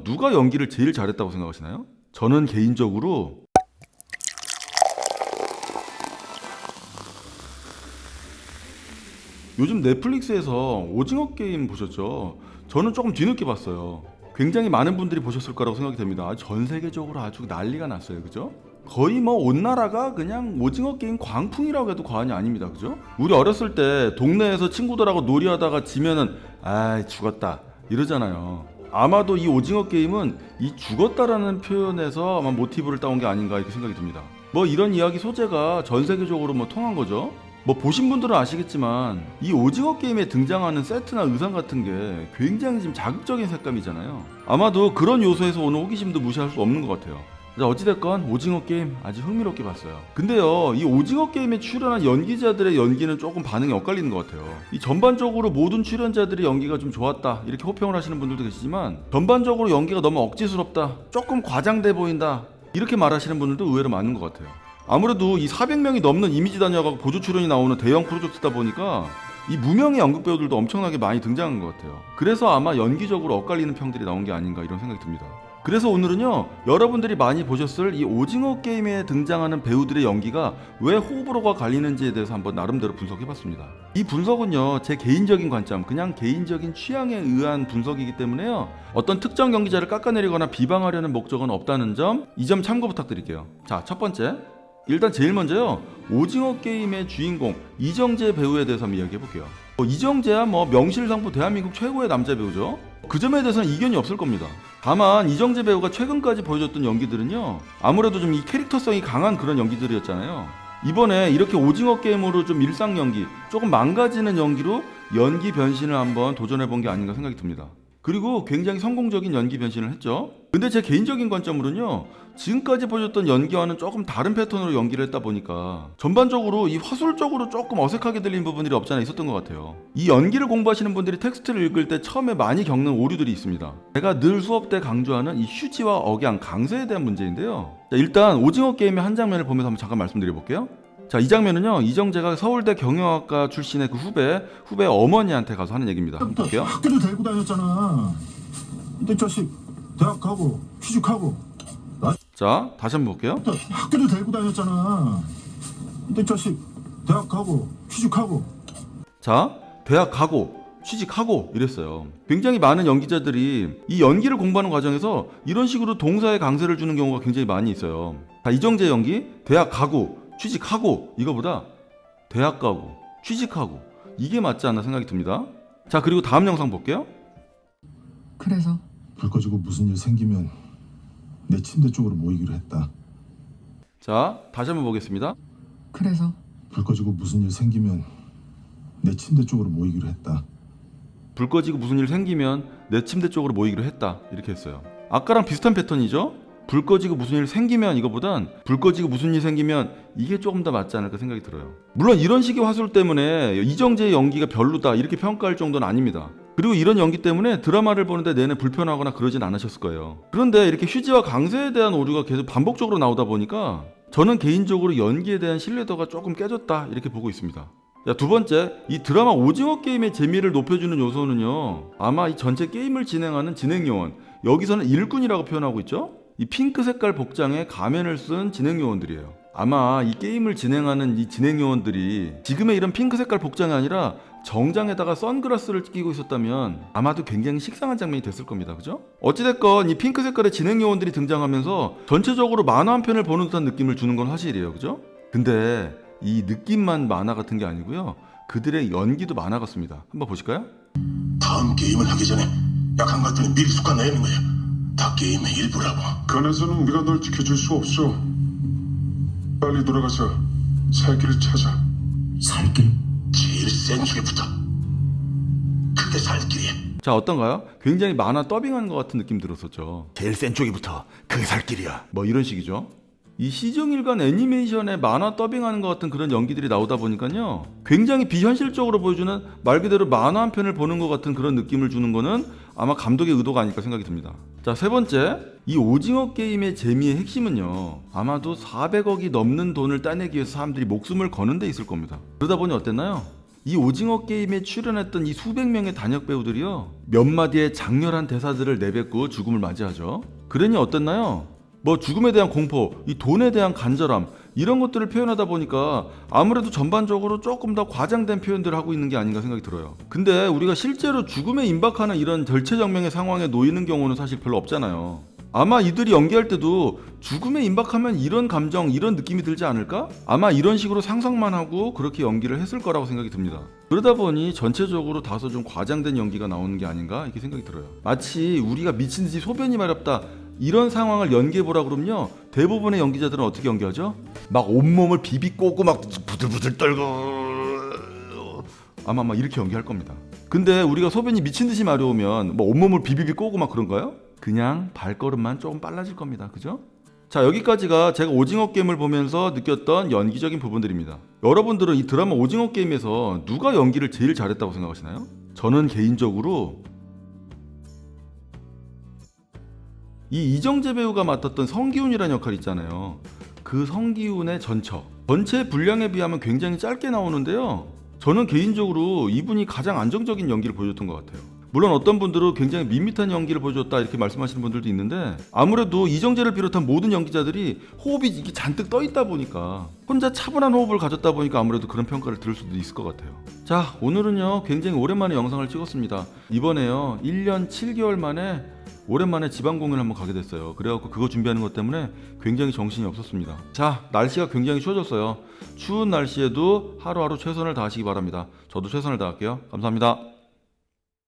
누가 연기를 제일 잘했다고 생각하시나요? 저는 개인적으로 요즘 넷플릭스에서 오징어 게임 보셨죠? 저는 조금 뒤늦게 봤어요. 굉장히 많은 분들이 보셨을 거라고 생각이 됩니다. 전 세계적으로 아주 난리가 났어요. 그죠? 거의 뭐 온 나라가 그냥 오징어 게임 광풍이라고 해도 과언이 아닙니다. 그죠? 우리 어렸을 때 동네에서 친구들하고 놀이하다가 지면은 아이 죽었다 이러잖아요. 아마도 이 오징어 게임은 이 죽었다라는 표현에서 아마 모티브를 따온 게 아닌가 이렇게 생각이 듭니다. 뭐 이런 이야기 소재가 전 세계적으로 뭐 통한 거죠. 뭐 보신 분들은 아시겠지만 이 오징어 게임에 등장하는 세트나 의상 같은 게 굉장히 지금 자극적인 색감이잖아요. 아마도 그런 요소에서 오는 호기심도 무시할 수 없는 것 같아요. 자, 어찌됐건 오징어 게임 아주 흥미롭게 봤어요. 근데요, 이 오징어 게임에 출연한 연기자들의 연기는 조금 반응이 엇갈리는 것 같아요. 이 전반적으로 모든 출연자들의 연기가 좀 좋았다 이렇게 호평을 하시는 분들도 계시지만, 전반적으로 연기가 너무 억지스럽다, 조금 과장돼 보인다 이렇게 말하시는 분들도 의외로 많은 것 같아요. 아무래도 이 400명이 넘는 이미지 단역하고 보조 출연이 나오는 대형 프로젝트다 보니까 이 무명의 연극 배우들도 엄청나게 많이 등장한 것 같아요. 그래서 아마 연기적으로 엇갈리는 평들이 나온 게 아닌가 이런 생각이 듭니다. 그래서 오늘은요, 여러분들이 많이 보셨을 이 오징어 게임에 등장하는 배우들의 연기가 왜 호불호가 갈리는지에 대해서 한번 나름대로 분석해봤습니다. 이 분석은요, 제 개인적인 관점, 그냥 개인적인 취향에 의한 분석이기 때문에요, 어떤 특정 연기자를 깎아내리거나 비방하려는 목적은 없다는 점, 이 점 참고 부탁드릴게요. 자, 첫 번째, 일단 제일 먼저요, 오징어 게임의 주인공 이정재 배우에 대해서 한번 이야기해볼게요. 이정재야 뭐 명실상부 대한민국 최고의 남자 배우죠. 그 점에 대해서는 이견이 없을 겁니다. 다만 이정재 배우가 최근까지 보여줬던 연기들은요, 아무래도 좀 이 캐릭터성이 강한 그런 연기들이었잖아요. 이번에 이렇게 오징어 게임으로 좀 일상 연기, 조금 망가지는 연기로 연기 변신을 한번 도전해본 게 아닌가 생각이 듭니다. 그리고 굉장히 성공적인 연기 변신을 했죠. 근데 제 개인적인 관점으로는요, 지금까지 보여줬던 연기와는 조금 다른 패턴으로 연기를 했다 보니까 전반적으로 이 화술적으로 조금 어색하게 들린 부분들이 없지 않아 있었던 것 같아요. 이 연기를 공부하시는 분들이 텍스트를 읽을 때 처음에 많이 겪는 오류들이 있습니다. 제가 늘 수업 때 강조하는 이 휴지와 억양, 강세에 대한 문제인데요. 자, 일단 오징어 게임의 한 장면을 보면서 한번 잠깐 말씀드려볼게요. 자, 이 장면은요, 이정재가 서울대 경영학과 출신의 그 후배 어머니한테 가서 하는 얘기입니다. 한번 볼게요. 학교도 데리고 다녔잖아. 이 자식 대학 가고 취직하고. 자, 다시 한번 볼게요. 학교도 데리고 다녔잖아. 이 자식 대학 가고 취직하고. 자, 대학 가고 취직하고 이랬어요. 굉장히 많은 연기자들이 이 연기를 공부하는 과정에서 이런 식으로 동사에 강세를 주는 경우가 굉장히 많이 있어요. 자, 이정재 연기, 대학 가고 취직하고, 이거보다 대학 가고 취직하고, 이게 맞지 않나 생각이 듭니다. 자, 그리고 다음 영상 볼게요. 그래서 불 꺼지고 무슨 일 생기면 내 침대 쪽으로 모이기로 했다. 자, 다시 한번 보겠습니다. 그래서 불 꺼지고 무슨 일 생기면 내 침대 쪽으로 모이기로 했다. 불 꺼지고 무슨 일 생기면 내 침대 쪽으로 모이기로 했다 이렇게 했어요. 아까랑 비슷한 패턴이죠? 불 꺼지고 무슨 일 생기면, 이거보단 불 꺼지고 무슨 일 생기면, 이게 조금 더 맞지 않을까 생각이 들어요. 물론 이런 식의 화술 때문에 이정재의 연기가 별로다 이렇게 평가할 정도는 아닙니다. 그리고 이런 연기 때문에 드라마를 보는데 내내 불편하거나 그러진 않으셨을 거예요. 그런데 이렇게 휴지와 강세에 대한 오류가 계속 반복적으로 나오다 보니까 저는 개인적으로 연기에 대한 신뢰도가 조금 깨졌다 이렇게 보고 있습니다. 자, 두 번째, 이 드라마 오징어 게임의 재미를 높여주는 요소는요, 아마 이 전체 게임을 진행하는 진행요원, 여기서는 일꾼이라고 표현하고 있죠? 이 핑크 색깔 복장에 가면을 쓴 진행요원들이에요. 아마 이 게임을 진행하는 이 진행요원들이 지금의 이런 핑크 색깔 복장이 아니라 정장에다가 선글라스를 끼고 있었다면 아마도 굉장히 식상한 장면이 됐을 겁니다. 그죠? 어찌됐건 이 핑크 색깔의 진행요원들이 등장하면서 전체적으로 만화 한 편을 보는 듯한 느낌을 주는 건 사실이에요. 그죠? 근데 이 느낌만 만화 같은 게 아니고요, 그들의 연기도 만화 같습니다. 한번 보실까요? 다음 게임을 하기 전에 약한 것들은 미리 솎아내는 거야. 다 게임의 일부라고. 간에서는 우리가 널 지켜줄 수 없어. 빨리 돌아가서 살 길을 찾아. 살길? 제일 센 쪽에 붙어. 그게 살길이야. 자, 어떤가요? 굉장히 만화 더빙하는 것 같은 느낌 들었었죠. 제일 센 쪽에 붙어. 그게 살길이야. 뭐 이런 식이죠. 이 시정일관 애니메이션에 만화 더빙하는 것 같은 그런 연기들이 나오다 보니까요, 굉장히 비현실적으로 보여주는 말 그대로 만화 한 편을 보는 것 같은 그런 느낌을 주는 거는 아마 감독의 의도가 아닐까 생각이 듭니다. 자, 세 번째, 이 오징어 게임의 재미의 핵심은요, 아마도 400억이 넘는 돈을 따내기 위해서 사람들이 목숨을 거는 데 있을 겁니다. 그러다 보니 어땠나요? 이 오징어 게임에 출연했던 이 수백 명의 단역 배우들이요, 몇 마디의 장렬한 대사들을 내뱉고 죽음을 맞이하죠. 그러니 어땠나요? 뭐 죽음에 대한 공포, 이 돈에 대한 간절함, 이런 것들을 표현하다 보니까 아무래도 전반적으로 조금 더 과장된 표현들을 하고 있는 게 아닌가 생각이 들어요. 근데 우리가 실제로 죽음에 임박하는 이런 절체절명의 상황에 놓이는 경우는 사실 별로 없잖아요. 아마 이들이 연기할 때도 죽음에 임박하면 이런 감정, 이런 느낌이 들지 않을까? 아마 이런 식으로 상상만 하고 그렇게 연기를 했을 거라고 생각이 듭니다. 그러다 보니 전체적으로 다소 좀 과장된 연기가 나오는 게 아닌가 이렇게 생각이 들어요. 마치 우리가 미친 듯이 소변이 마렵다 이런 상황을 연기해보라 그러면요, 대부분의 연기자들은 어떻게 연기하죠? 막 온몸을 비비꼬고 막 부들부들 떨고 아마 막 이렇게 연기할 겁니다. 근데 우리가 소변이 미친 듯이 마려우면 뭐 온몸을 비비비 꼬고 막 그런가요? 그냥 발걸음만 조금 빨라질 겁니다. 그죠? 자, 여기까지가 제가 오징어 게임을 보면서 느꼈던 연기적인 부분들입니다. 여러분들은 이 드라마 오징어 게임에서 누가 연기를 제일 잘했다고 생각하시나요? 저는 개인적으로 이 이정재 배우가 맡았던 성기훈이라는 역할 있잖아요. 그 성기훈의 전체 분량에 비하면 굉장히 짧게 나오는데요, 저는 개인적으로 이분이 가장 안정적인 연기를 보여줬던 것 같아요. 물론 어떤 분들은 굉장히 밋밋한 연기를 보여줬다 이렇게 말씀하시는 분들도 있는데, 아무래도 이정재를 비롯한 모든 연기자들이 호흡이 이렇게 잔뜩 떠있다 보니까, 혼자 차분한 호흡을 가졌다 보니까 아무래도 그런 평가를 들을 수도 있을 것 같아요. 자, 오늘은요 굉장히 오랜만에 영상을 찍었습니다. 이번에요 1년 7개월 만에 오랜만에 지방 공연을 한번 가게 됐어요. 그래갖고 그거 준비하는 것 때문에 굉장히 정신이 없었습니다. 자, 날씨가 굉장히 추워졌어요. 추운 날씨에도 하루하루 최선을 다하시기 바랍니다. 저도 최선을 다할게요. 감사합니다.